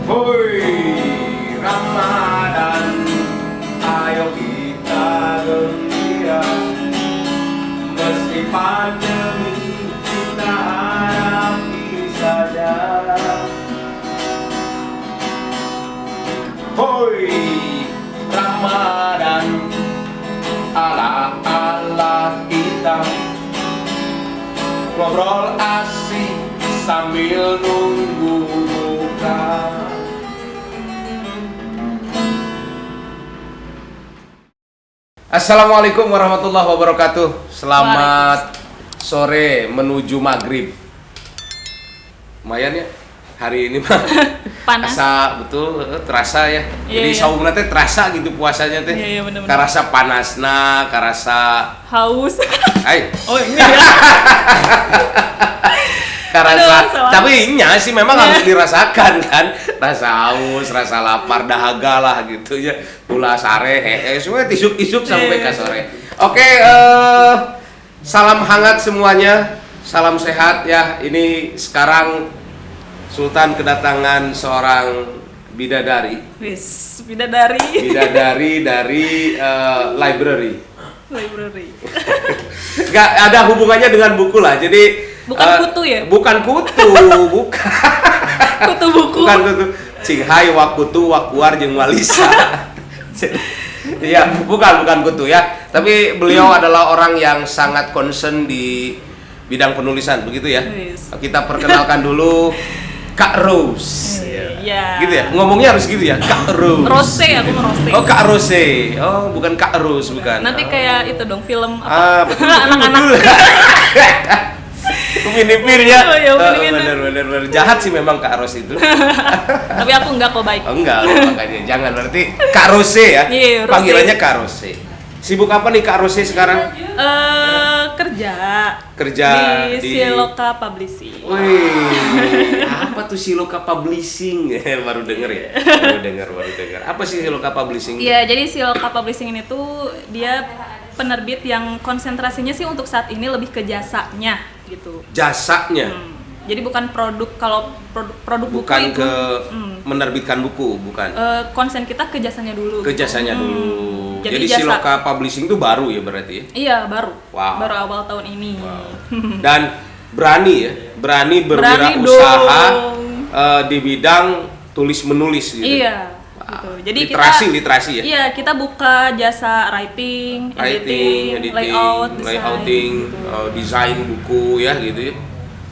Hoi Ramadan, ayo kita gembira. Meski pandemi kita hadapi saja. Hoi Ramadan, ala-ala kita ngobrol asik sambil nunggu buka. Assalamualaikum warahmatullahi wabarakatuh. Selamat sore menuju maghrib. Lumayan ya hari ini mah. Panas. Betul, terasa ya. Jadi Iya. saumna teh terasa gitu puasanya teh. Iya, bener-bener. Karasa panasna, karasa Haus. oh ini ya. Karasa, Aduh, salah. tapi nya sih memang harus dirasakan kan, rasa haus, rasa lapar, dahaga lah gitu ya. Ulah sare, semua isuk-isuk sampai ke sore. Oke, salam hangat semuanya, salam sehat ya. Ini sekarang Sultan kedatangan seorang bidadari. Wis, bidadari. Bidadari dari library. Library. Gak ada hubungannya dengan buku lah, jadi Bukan kutu ya? Bukan kutu, bukan. Kutu buku. Bukan kutu. Cinghai wakutu wakuar jeung walisa. Iya, bukan kutu ya. Tapi beliau adalah orang yang sangat concern di bidang penulisan, begitu ya. Yes. Kita perkenalkan dulu Kak Rose. Iya. Gitu ya. Ngomongnya harus gitu ya, Kak Rose. Rose, aku mau Rose. Oh, Kak Rose. Oh, bukan Kak Rose, bukan. Nanti Oh. kayak itu dong film apa? Betul. Anak-anak. Upin-ipin ya. Oh, iya, Upin-Ipin. Bener. Jahat sih memang Kak Ros itu. Tapi aku enggak kok baik. Oh, enggak, makanya jangan, berarti Kak Rose ya. Iya, Rose. Panggilannya Kak Rose. Sibuk apa nih Kak Rose sekarang? Kerja di Siloka Publishing. Wih, apa tuh Siloka Publishing? Baru denger ya? Baru denger. Apa sih Siloka Publishing? Iya, jadi Siloka Publishing ini tuh dia penerbit yang konsentrasinya sih untuk saat ini lebih ke jasanya gitu. Jasanya? Jadi bukan produk, kalau produk buku Bukan itu ke menerbitkan buku, bukan? konsen kita ke jasanya dulu. Ke gitu. jasanya dulu. Jadi jasa- Siloka Publishing itu baru ya berarti ya? Iya, baru. Wow. Baru awal tahun ini. Dan berani Berani berwirausaha dong. di bidang tulis menulis gitu. Iya. Wow. Gitu. Jadi literasi ya. Iya, kita buka jasa writing, editing, layouting, gitu. desain buku ya gitu ya.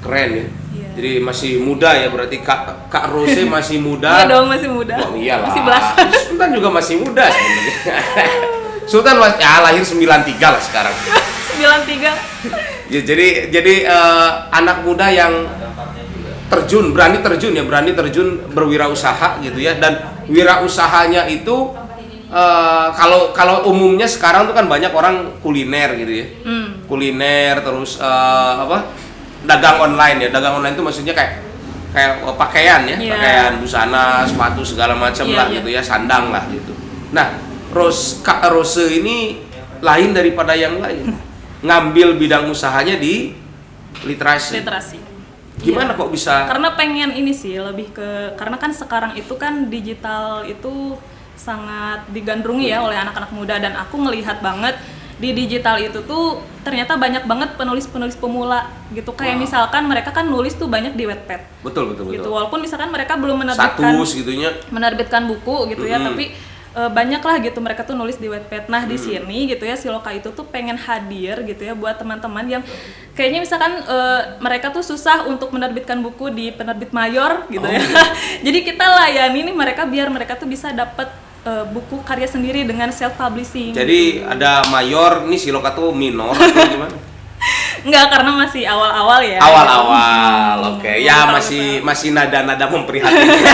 Keren ya. Iya. Jadi masih muda ya berarti Kak Rose masih muda. Iya dong, masih muda. Oh, iyalah. Masih belasan. Sultan juga masih muda sebenarnya. Sultan lahir 93 lah sekarang. 93. Ya, jadi anak muda yang berani terjun berwirausaha gitu ya, dan wirausahanya itu kalau umumnya sekarang tuh kan banyak orang kuliner gitu ya. Kuliner terus dagang online ya. Dagang online itu maksudnya kayak pakaian ya, Yeah. pakaian busana, sepatu segala macam lah gitu ya, sandang lah gitu. Nah, Kak Rose ini lain daripada yang lain. Ngambil bidang usahanya di literasi. Gimana Iya. kok bisa? Karena pengen ini sih lebih ke, karena kan sekarang itu kan digital itu sangat digandrungi ya oleh anak-anak muda, dan aku ngelihat banget di digital itu tuh ternyata banyak banget penulis-penulis pemula gitu. Kayak misalkan mereka kan nulis tuh banyak di Wattpad. Betul. Gitu. Walaupun misalkan mereka belum menerbitkan Status gitunya. menerbitkan buku gitu ya, tapi banyak lah gitu mereka tuh nulis di Wattpad. Nah, di sini gitu ya Siloka itu tuh pengen hadir gitu ya buat teman-teman yang kayaknya misalkan mereka tuh susah untuk menerbitkan buku di penerbit mayor gitu ya. Jadi kita layani nih mereka biar mereka tuh bisa dapat buku karya sendiri dengan self publishing. Jadi ada mayor, nih Siloka tuh minor atau gimana? Enggak, karena masih awal-awal ya. Awal-awal, oke. Ya masih nada-nada memprihatinkan.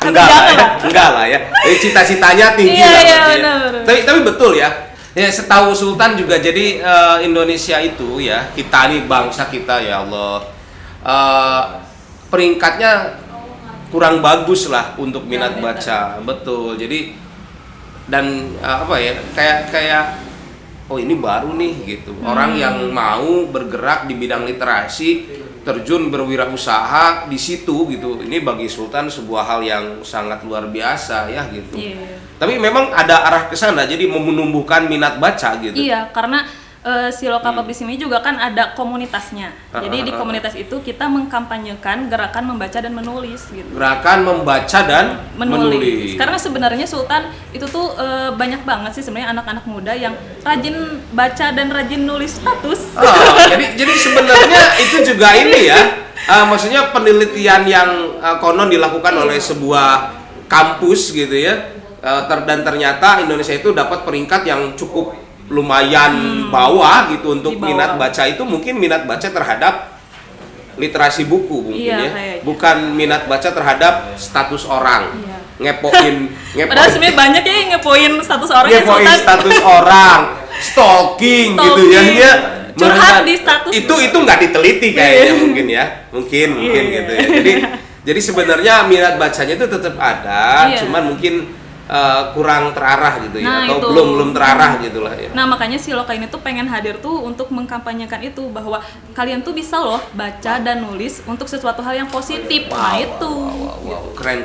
Enggak lah ya. Cita-citanya tinggi Iya, lah. iya, berarti ya. benar. Tapi betul ya. Ya, setahu Sultan juga, jadi Indonesia itu ya, kita nih bangsa kita ya Allah, peringkatnya kurang bagus lah untuk minat baca. Betul. Jadi dan kayak oh ini baru nih gitu. Orang yang mau bergerak di bidang literasi terjun berwirausaha di situ gitu. Ini bagi Sultan sebuah hal yang sangat luar biasa ya gitu. Iya. Tapi memang ada arah ke sana, jadi menumbuhkan minat baca gitu. Iya, karena si Loka Publishing ini juga kan ada komunitasnya. Jadi di komunitas itu kita mengkampanyekan gerakan membaca dan menulis gitu. Gerakan membaca dan menulis. Karena sebenarnya Sultan itu tuh banyak banget sih sebenarnya anak-anak muda yang rajin baca dan rajin nulis status. Jadi sebenarnya itu juga ini ya. Maksudnya penelitian yang konon dilakukan oleh sebuah kampus gitu ya. Dan ternyata Indonesia itu dapat peringkat yang cukup lumayan bawah gitu untuk minat baca itu, mungkin minat baca terhadap literasi buku mungkin ya, bukan minat baca terhadap status orang. ngepoin padahal sebenarnya banyak ya yang ngepoin status orang, status orang, stalking gitu ya, dia curhat di status itu nggak diteliti kayaknya mungkin gitu ya. Jadi sebenarnya minat bacanya itu tetap ada, cuman mungkin kurang terarah gitu ya, atau belum terarah gitulah ya. Nah makanya si Loka ini tuh pengen hadir tuh untuk mengkampanyekan itu, bahwa kalian tuh bisa loh baca dan nulis untuk sesuatu hal yang positif. Keren.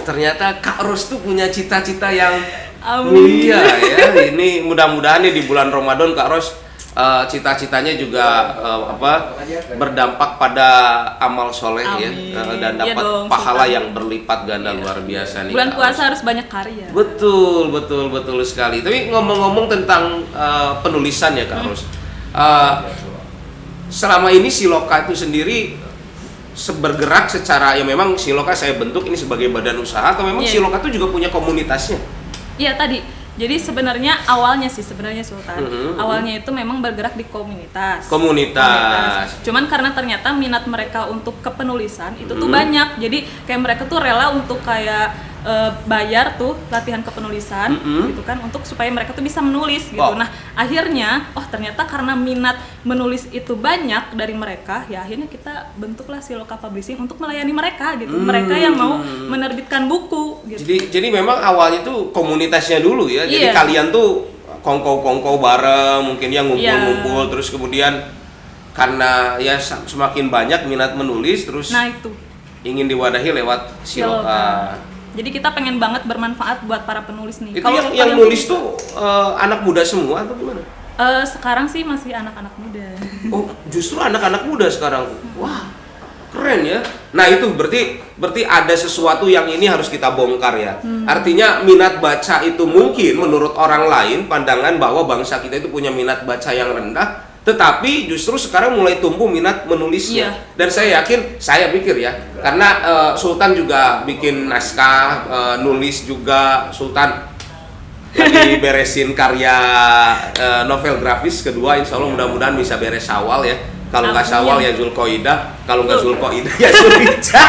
Ternyata Kak Ros tuh punya cita-cita yang mulia ya. Ini mudah-mudahan nih di bulan Ramadan Kak Ros cita-citanya juga berdampak pada amal soleh. Amin. Ya, dan dapat pahala yang berlipat ganda luar biasa nih. Bulan puasa harus banyak karya. Betul sekali. Tapi ngomong-ngomong tentang penulisan ya Kak Ros, selama ini si Loka itu sendiri bergerak secara, ya memang si Loka saya bentuk ini sebagai badan usaha, atau memang si Loka itu juga punya komunitasnya? Iya tadi. Jadi sebenarnya awalnya Sultan, awalnya itu memang bergerak di komunitas. Cuman karena ternyata minat mereka untuk kepenulisan itu tuh banyak. Jadi kayak mereka tuh rela untuk kayak bayar tuh latihan kepenulisan gitu kan, untuk supaya mereka tuh bisa menulis gitu. Nah, akhirnya ternyata karena minat menulis itu banyak dari mereka, ya akhirnya kita bentuklah si Loka Publishing untuk melayani mereka gitu. Mereka yang mau menerbitkan buku gitu. Jadi memang awalnya tuh komunitasnya dulu ya. Jadi kalian tuh kongkow bareng, mungkin ya ngumpul-ngumpul, terus kemudian karena ya semakin banyak minat menulis, terus ingin diwadahi lewat si Loka. Jadi kita pengen banget bermanfaat buat para penulis nih. Itu yang nulis tuh anak muda semua atau gimana? Sekarang sih masih anak-anak muda. Oh, justru anak-anak muda sekarang. Wah, keren ya. Nah itu berarti ada sesuatu yang ini harus kita bongkar ya. Artinya minat baca itu mungkin menurut orang lain pandangan bahwa bangsa kita itu punya minat baca yang rendah, tetapi justru sekarang mulai tumbuh minat menulisnya. Dan saya pikir ya, karena Sultan juga bikin naskah, nulis juga. Sultan lagi beresin karya novel grafis kedua, insya Allah mudah-mudahan bisa beres Syawal ya. Kalau nggak Syawal ya Zulqaidah, kalau nggak Zulqaidah ya Zulhijjah.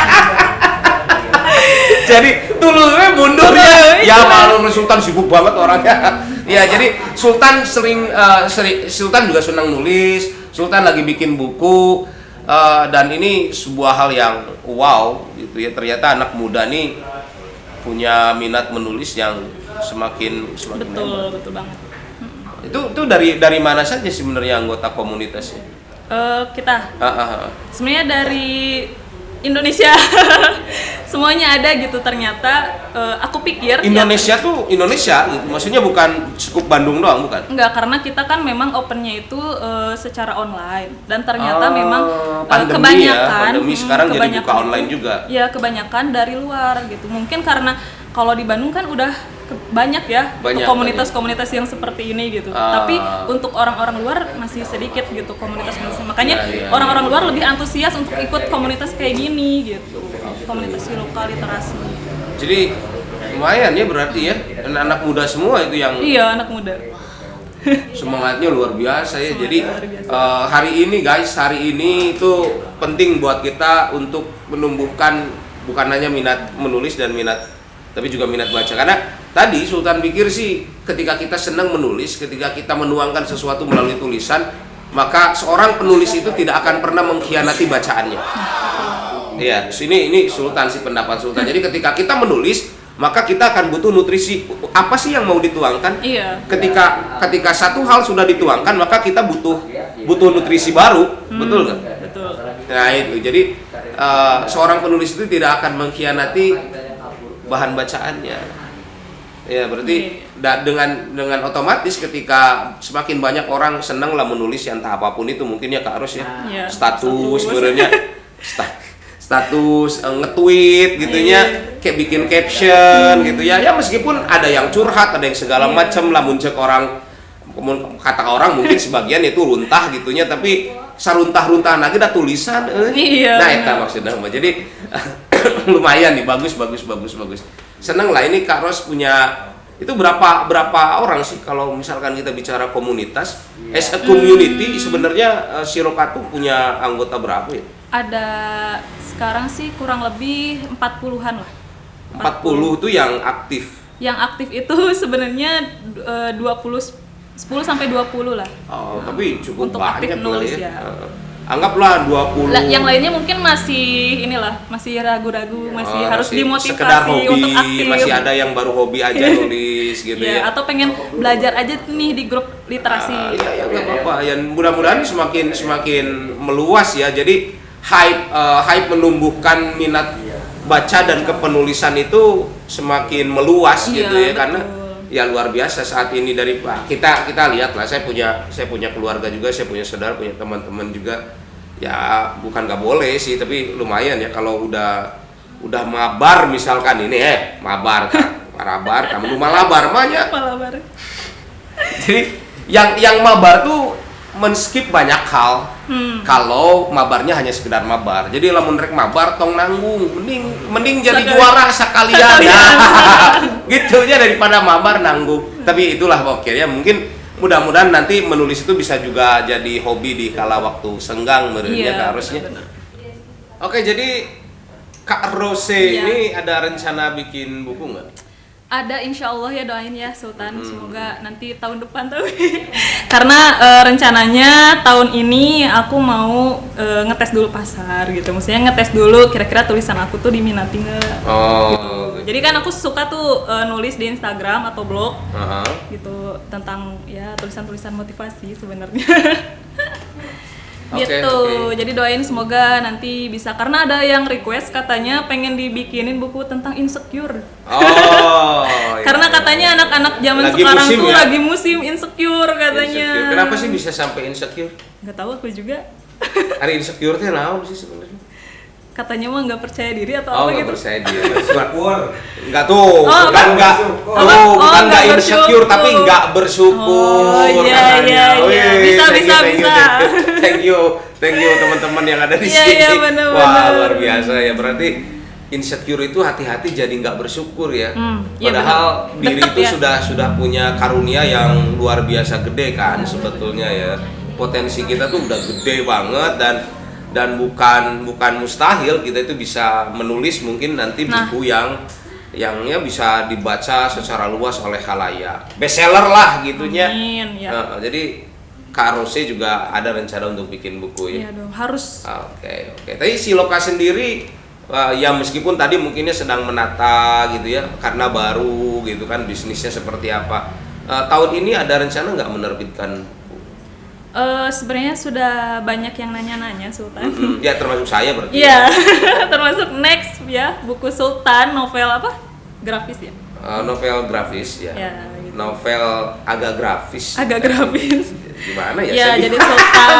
Jadi tulusnya mundur ya. Ya malu Sultan sibuk banget orangnya. Ya jadi Sultan Sultan juga senang nulis. Sultan lagi bikin buku, dan ini sebuah hal yang wow gitu ya. Ternyata anak muda nih punya minat menulis yang semakin betul banget. Itu dari mana saja sebenarnya anggota komunitasnya? Kita sebenarnya dari Indonesia semuanya ada gitu. Ternyata aku pikir Indonesia gitu, maksudnya bukan cukup Bandung doang, bukan? Enggak, karena kita kan memang opennya itu secara online, dan ternyata memang pandemi sekarang jadi buka online juga. Ya kebanyakan dari luar gitu. Mungkin karena kalau di Bandung kan udah banyak ya komunitas-komunitas yang seperti ini gitu. Tapi untuk orang-orang luar masih sedikit gitu komunitas-komunitas. Makanya orang-orang luar lebih antusias untuk ikut komunitas kayak gini gitu. Komunitas lokal literasi. Jadi lumayan ya berarti ya. Dan anak muda semua itu yang. Iya, anak muda. Semangatnya luar biasa ya. Jadi hari ini itu penting buat kita untuk menumbuhkan bukan hanya minat menulis dan tapi juga minat baca. Karena tadi Sultan pikir sih ketika kita senang menulis, ketika kita menuangkan sesuatu melalui tulisan, maka seorang penulis itu tidak akan pernah mengkhianati bacaannya. Iya, ini Sultan sih, pendapat Sultan. Jadi ketika kita menulis, maka kita akan butuh nutrisi. Apa sih yang mau dituangkan? Iya. Ketika satu hal sudah dituangkan, maka kita butuh butuh nutrisi baru, betul nggak? Betul. Nah itu, jadi seorang penulis itu tidak akan mengkhianati bahan bacaannya. Ya berarti dengan otomatis ketika semakin banyak orang senang lah menulis yang entah apapun itu, mungkin ya Kak Ros ya, status sebenarnya status nge-tweet gitunya, kayak bikin caption gitu ya. Ya meskipun ada yang curhat, ada yang segala macam lah, muncul orang, kata orang mungkin sebagian itu runtah gitunya, tapi saruntah-runtah lagi dah tulisan. Nah itu maksudnya. Jadi lumayan nih, bagus. Seneng lah ini Kak Ros punya. Itu berapa orang sih kalau misalkan kita bicara komunitas, as a community sebenarnya Siloka tuh punya anggota berapa ya? Ada sekarang sih kurang lebih 40-an lah. 40 itu yang aktif. Yang aktif itu sebenarnya 10 sampai 20 lah. Oh, tapi cukup untuk banyak aktif nulis ya. ya. Anggaplah 20. Yang lainnya mungkin masih masih ragu-ragu, masih harus dimotivasi sekedar hobi, untuk aktif. masih ada yang baru hobi aja nulis gitu ya. Atau pengen belajar aja nih di grup literasi. Ya nggak apa-apa. Yang mudah-mudahan semakin meluas ya. Jadi hype menumbuhkan minat baca dan kepenulisan itu semakin meluas gitu ya, karena ya luar biasa saat ini. Dari kita lihat lah, saya punya keluarga juga, saya punya saudara, punya teman-teman juga. Ya bukan nggak boleh sih, tapi lumayan ya kalau udah mabar misalkan ini mabar kan, marabar kamu malabar banyak. Malabar. Jadi yang mabar tuh men-skip banyak hal. Kalau mabarnya hanya sekedar mabar. Jadi lamun rek mabar tong nanggung, mending jadi juara sekalian. Gitu ya, daripada mabar nanggung. Tapi itulah oke ya, mungkin mudah-mudahan nanti menulis itu bisa juga jadi hobi di kala waktu senggang menurutnya Kak Rosnya. Oke, jadi Kak Rose ini ada rencana bikin buku nggak? Ada, insya Allah ya, doain ya Sultan, semoga nanti tahun depan tuh. Karena rencananya tahun ini aku mau ngetes dulu pasar gitu, maksudnya ngetes dulu kira-kira tulisan aku tuh diminati nggak. Gitu. Jadi kan aku suka tuh nulis di Instagram atau blog gitu tentang ya tulisan-tulisan motivasi sebenarnya. Gitu. Jadi doain semoga nanti bisa, karena ada yang request katanya pengen dibikinin buku tentang insecure. Karena katanya anak-anak zaman sekarang tuh lagi musim insecure katanya. Insecure. Kenapa sih bisa sampai insecure? Nggak tahu aku juga. Hari insecure teh naon sih sebenarnya? Katanya mah nggak percaya diri atau apa gitu. Nggak percaya diri. Enggak tuh, bukan nggak insecure tapi nggak bersyukur. Iya. Bisa. Thank you teman-teman yang ada di sini. Wah, luar biasa ya. Berarti insecure itu hati-hati jadi nggak bersyukur ya. Padahal diri itu sudah punya karunia yang luar biasa gede kan sebetulnya ya. Potensi kita tuh udah gede banget, dan bukan mustahil kita itu bisa menulis mungkin nanti buku yang bisa dibaca secara luas oleh khalayak, bestseller lah gitunya. Jadi Kak Rose juga ada rencana untuk bikin buku ya? Iya dong, harus. Oke. Tapi Siloka sendiri ya meskipun tadi mungkinnya sedang menata gitu ya, karena baru gitu kan bisnisnya seperti apa. Tahun ini ada rencana nggak menerbitkan? Sebenarnya sudah banyak yang nanya-nanya Sultan. Ya termasuk saya berarti. Iya, termasuk next ya buku Sultan, novel apa? Grafis ya? Novel grafis ya. Gitu. Novel agak grafis. Gimana ya? Ya jadi Sultan.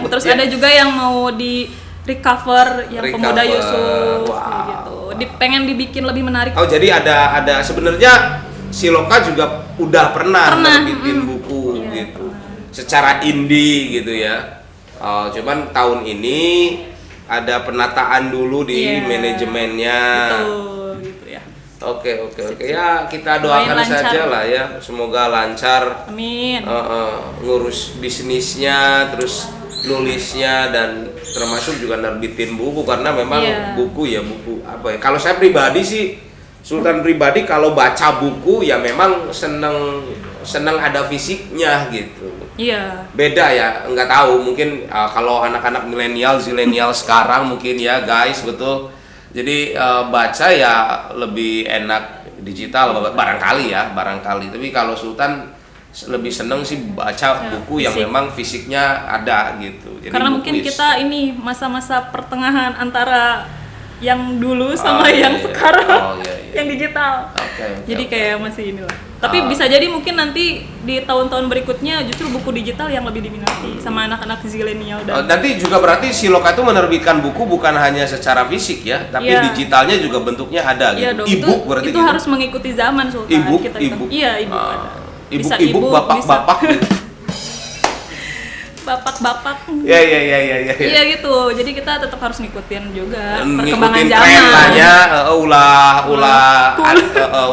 Terus ada juga yang mau di recover yang Pemuda Yusuf gitu. Pengen dibikin lebih menarik. Oh jadi ada sebenarnya Siloka juga udah pernah bikin buku gitu. Secara indie gitu ya. Cuman tahun ini ada penataan dulu di manajemennya. Betul gitu ya. Oke. Ya kita doakan saja lah ya. Semoga lancar. Amin. Ngurus bisnisnya, terus nulisnya, dan termasuk juga nerbitin buku, karena memang buku apa ya. Kalau saya pribadi sih, Sultan pribadi kalau baca buku ya memang seneng ada fisiknya gitu. Iya. Beda ya, nggak tahu mungkin kalau anak-anak zilenial sekarang mungkin ya guys, betul. Jadi baca ya lebih enak digital barangkali. Tapi kalau Sultan lebih seneng sih baca buku yang fisik. memang fisiknya ada gitu. Jadi Karena buku mungkin kita ini masa-masa pertengahan antara yang dulu sama yang sekarang, yang digital. Jadi kayak masih inilah. Tapi bisa jadi mungkin nanti di tahun-tahun berikutnya justru buku digital yang lebih diminati sama anak-anak zilenial dan nanti juga berarti Siloka itu menerbitkan buku bukan hanya secara fisik ya, tapi digitalnya juga bentuknya ada gitu. Iya dong, E-book berarti itu gitu. harus mengikuti zaman Sultan. E-book, kita. e-book. Iya, e-book ada. Bisa E-book bapak-bapak gitu. Bapak-bapak. Iya. Iya gitu. Jadi kita tetap harus ngikutin juga perkembangan Ngikutin zaman. tren lah ya,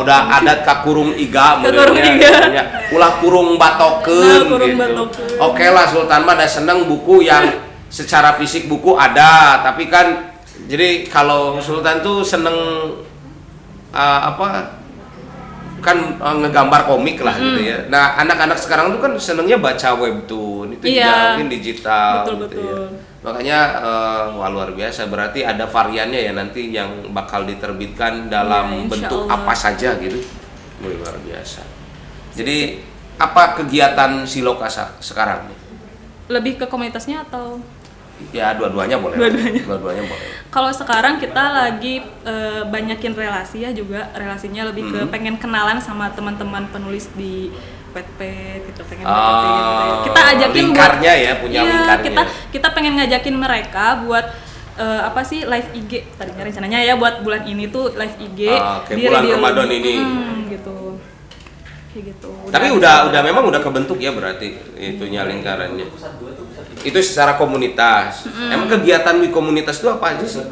udah adat kakurung iga ya. Ulah kurung batokeun kurung gitu. batokeun. Oke lah Sultan mah ada seneng buku yang secara fisik buku ada, tapi kan jadi kalau Sultan tuh seneng kan ngegambar komik lah gitu ya. Nah anak-anak sekarang tuh kan senengnya baca webtoon itu juga mungkin digital gitu ya. Makanya wah luar biasa, berarti ada variannya ya nanti yang bakal diterbitkan dalam bentuk apa saja gitu. Luar biasa. Jadi apa kegiatan Siloka sekarang nih? Lebih ke komunitasnya atau? Ya dua-duanya boleh. Dua-duanya boleh. Kalau sekarang kita lagi banyakin relasi ya juga, relasinya lebih ke pengen kenalan sama teman-teman penulis di Wattpad gitu, pengen deketin gitu ya. Kita ajakin lingkarnya ya, punya lingkarnya. Kita pengen ngajakin mereka buat live IG tadinya rencananya ya buat bulan ini tuh live IG kayak bulan Ramadan ini. Gitu. Kayak gitu. Tapi udah memang udah kebentuk ya berarti itunya lingkarannya. Itu secara komunitas. Emang kegiatan di komunitas itu apa aja sih?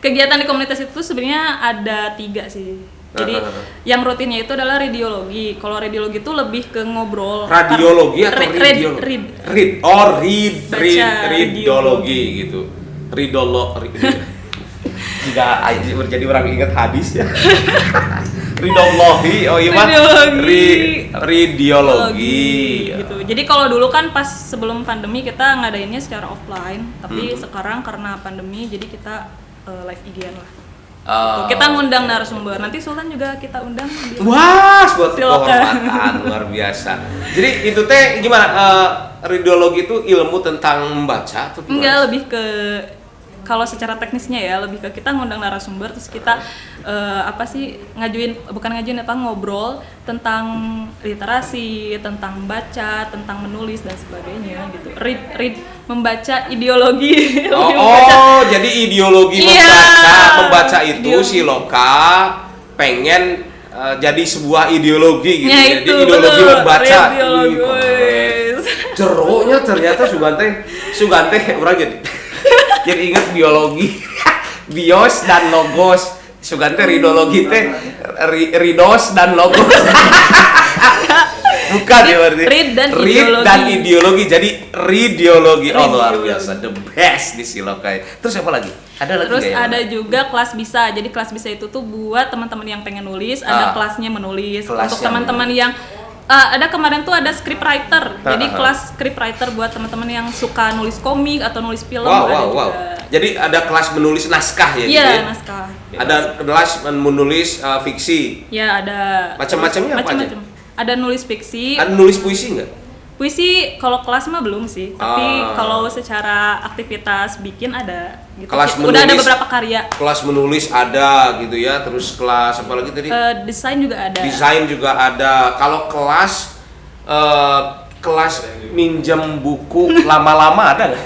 Kegiatan di komunitas itu sebenarnya ada 3 sih. Jadi yang rutinnya itu adalah radiologi. Kalau radiologi itu lebih ke ngobrol. Radiologi atau radiologi gitu. Jika menjadi orang ingat hadis ya. Ridologi, radiologi gitu. Jadi kalau dulu kan pas sebelum pandemi kita ngadainnya secara offline, tapi sekarang karena pandemi jadi kita live IG-an lah. Kita ngundang narasumber. Nanti Sultan juga kita undang. Wah, suatu kehormatan luar biasa. Jadi itu teh gimana? Radiologi itu ilmu tentang membaca atau gimana? Enggak, lebih ke kalau secara teknisnya ya lebih ke kita ngundang narasumber terus kita ngobrol tentang literasi, tentang baca, tentang menulis dan sebagainya gitu. Read membaca ideologi. Jadi ideologi membaca itu Siloka pengen jadi sebuah ideologi gitu. Ya, jadi ideologi membaca. Ideologi. Jeronya ternyata Sugante orang jadi ingat biologi, bios dan logos. Sugante ridologi teh ridos dan logos. Bukan ya berarti. Read dan ideologi. Jadi ridiologi. Luar biasa, the best di Siloka. Terus apa lagi? Terus ada juga kelas bisa. Jadi kelas bisa itu tuh buat teman-teman yang pengen nulis, ada kelasnya menulis. Untuk teman-teman yang ada kemarin tuh ada scriptwriter. Jadi kelas scriptwriter buat teman-teman yang suka nulis komik atau nulis film juga. Jadi ada kelas menulis naskah ya? Iya, gitu ya? naskah. Ada kelas menulis fiksi. Ya, ada macam-macamnya apa aja? Ada nulis fiksi. Ada nulis puisi nggak? Puisi kalau kelas mah belum sih, tapi kalau secara aktivitas bikin ada gitu. Kelas menulis, udah ada beberapa karya. Kelas menulis ada gitu ya, terus kelas apa lagi tadi? Desain juga ada. Desain juga ada. Kalau kelas minjem buku lama-lama ada nggak?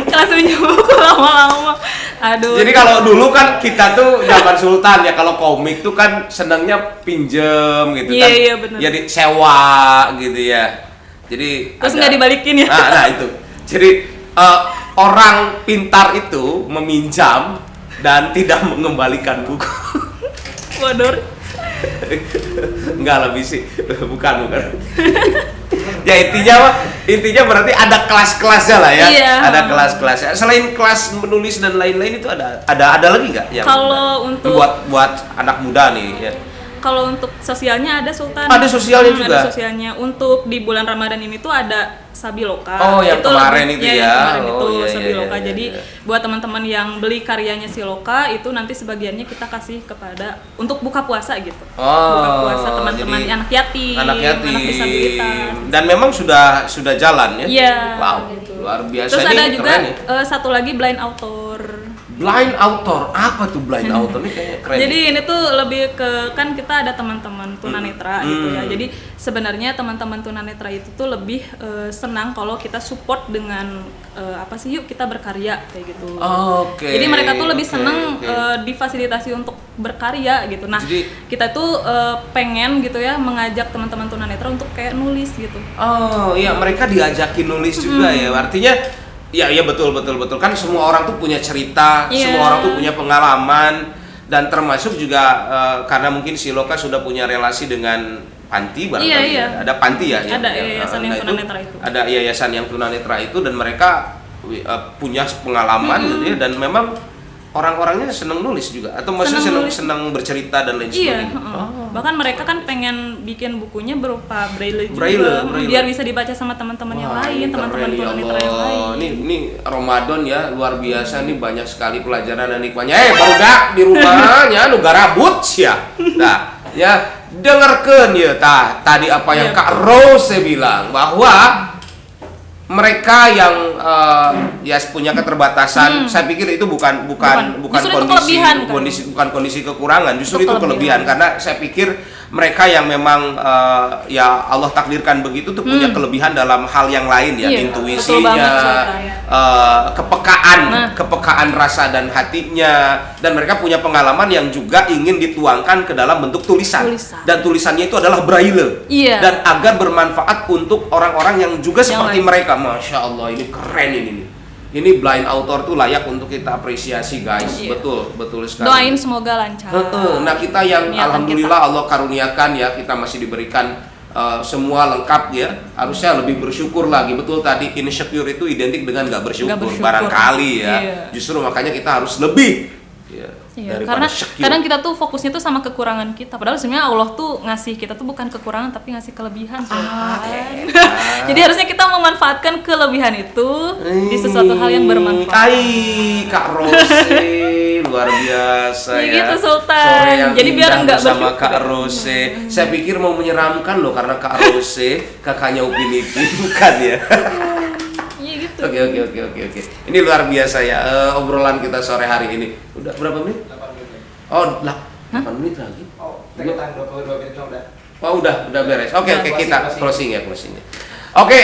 Kelas minjem buku lama-lama. Aduh. Jadi kalau dulu kan kita tuh zaman Sultan ya, kalau komik tuh kan senangnya pinjem gitu kan. Iya benar. Jadi sewa gitu ya. Jadi terus nggak dibalikin ya? Nah itu. Jadi orang pintar itu meminjam dan tidak mengembalikan buku. Waduh. Enggak lebih sih, bukan. Ya intinya berarti ada kelas-kelasnya lah ya. Iya. Ada kelas-kelasnya. Selain kelas menulis dan lain-lain itu ada lagi nggak yang kalau untuk buat anak muda nih ya? Kalau untuk sosialnya ada Sultan. Ada sosialnya juga? Ada sosialnya. Untuk di bulan Ramadan ini tuh ada Sabiloka. Oh, yang kemarin itu ya? Yang kemarin itu iya, Sabiloka. iya. Jadi buat teman-teman yang beli karyanya Siloka itu nanti sebagiannya kita kasih kepada untuk buka puasa gitu. Buka puasa teman-teman anak yatim, anak disabilitas. Dan memang sudah jalan ya? Iya. Wow, Gitu. luar biasa. Terus ini ada juga keren, ya? satu lagi blind author. Blind author, apa tuh blind author? Ini kayaknya keren. Jadi ini tuh lebih ke, kan kita ada teman-teman tunanetra gitu ya. Jadi sebenarnya teman-teman tunanetra itu tuh lebih senang kalau kita support dengan apa sih, yuk kita berkarya kayak gitu. Oke. Jadi mereka tuh lebih senang difasilitasi untuk berkarya gitu. Nah, Jadi, kita tuh pengen gitu ya mengajak teman-teman tunanetra untuk kayak nulis gitu. oh iya, mereka diajakin nulis juga ya. Artinya iya betul kan semua orang tuh punya cerita, semua orang tuh punya pengalaman, dan termasuk juga karena mungkin Siloka sudah punya relasi dengan panti barangkali. Ada panti ya, ada yayasan yang tunanetra itu. Ada yayasan yang tunanetra itu, dan mereka punya pengalaman gitu ya, dan memang orang-orangnya senang nulis juga, atau maksudnya senang bercerita dan lain sebagainya. Bahkan mereka kan pengen bikin bukunya berupa braille juga, Braille. biar bisa dibaca sama teman-teman yang lain, teman-teman tunanetra yang lain. Ini Ramadan ya, luar biasa nih, banyak sekali pelajaran dan hikmahnya. Baru dak di rumahnya nu garabut ya. Nah, ya dengarkan ya tadi apa yang Kak Rose bilang, bahwa mereka yang ya punya keterbatasan, saya pikir itu bukan kondisi kekurangan, justru itu kelebihan, karena saya pikir mereka yang memang ya Allah takdirkan begitu tuh punya kelebihan dalam hal yang lain ya, intuisinya, kepekaan rasa dan hatinya, dan mereka punya pengalaman yang juga ingin dituangkan ke dalam bentuk tulisan. Dan tulisannya itu adalah braille, dan agar bermanfaat untuk orang-orang yang juga seperti mereka. Masya Allah, ini keren ini blind author tuh layak untuk kita apresiasi, guys. Betul sekali. Doain semoga lancar. Nah, kita yang alhamdulillah Allah karuniakan ya, kita masih diberikan semua lengkap ya, harusnya lebih bersyukur lagi. Betul tadi, insecure itu identik dengan gak bersyukur barangkali ya. Justru makanya kita harus lebih karena kadang kita tuh fokusnya tuh sama kekurangan kita, padahal sebenarnya Allah tuh ngasih kita tuh bukan kekurangan tapi ngasih kelebihan. Jadi harusnya kita memanfaatkan kelebihan itu di sesuatu hal yang bermanfaat. Kak Rose luar biasa ya. Gitu Sultan. Sore yang jadi biar enggak bersama Kak Rose. Saya pikir mau menyeramkan loh, karena Kak Rose kakaknya Upin Ipin, bukan ya? Gitu. Oke. Ini luar biasa ya, obrolan kita sore hari ini. Udah berapa menit? 8 menit. Oh, 8 menit lagi. Oh, sekitar 22 menit udah. Oh, udah beres. Oke, kita closing ya. Oke,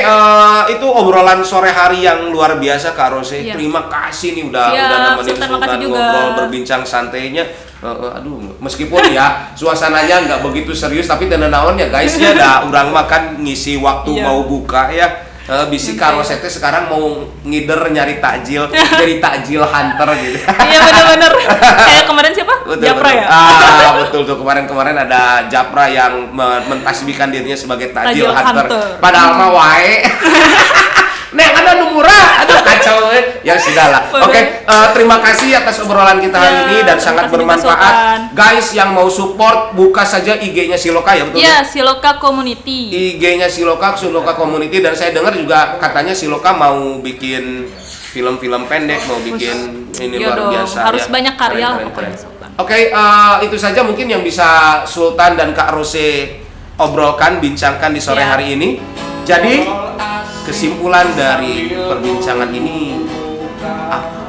itu obrolan sore hari yang luar biasa, Kak Rose. Terima kasih nih udah nemenin Sultan ngobrol, berbincang santainya. Meskipun ya suasananya nggak begitu serius, tapi tenan-naon ya guys ya, urang makan ngisi waktu mau buka ya. Bisi Kak Rose sekarang mau ngider nyari takjil, jadi takjil hunter gitu. Iya benar-benar. Kayak kemarin siapa? Japra ya? Betul tuh, kemarin ada Japra yang mentasbihkan dirinya sebagai takjil hunter. Padahal mah wae. Neng ada murah, aduh kacau ya sudahlah. Oke, terima kasih atas obrolan kita hari ini dan sangat bermanfaat. Guys yang mau support, buka saja IG-nya Siloka ya, betul? Iya, Siloka Community. IG-nya Siloka Community, dan saya dengar juga katanya Siloka mau bikin film-film pendek, mau bikin ini luar biasa. Harus banyak karya pokoknya. Oke, itu saja mungkin yang bisa Sultan dan Kak Rose obrolkan, bincangkan di sore hari ini. Jadi kesimpulan dari perbincangan ini apa?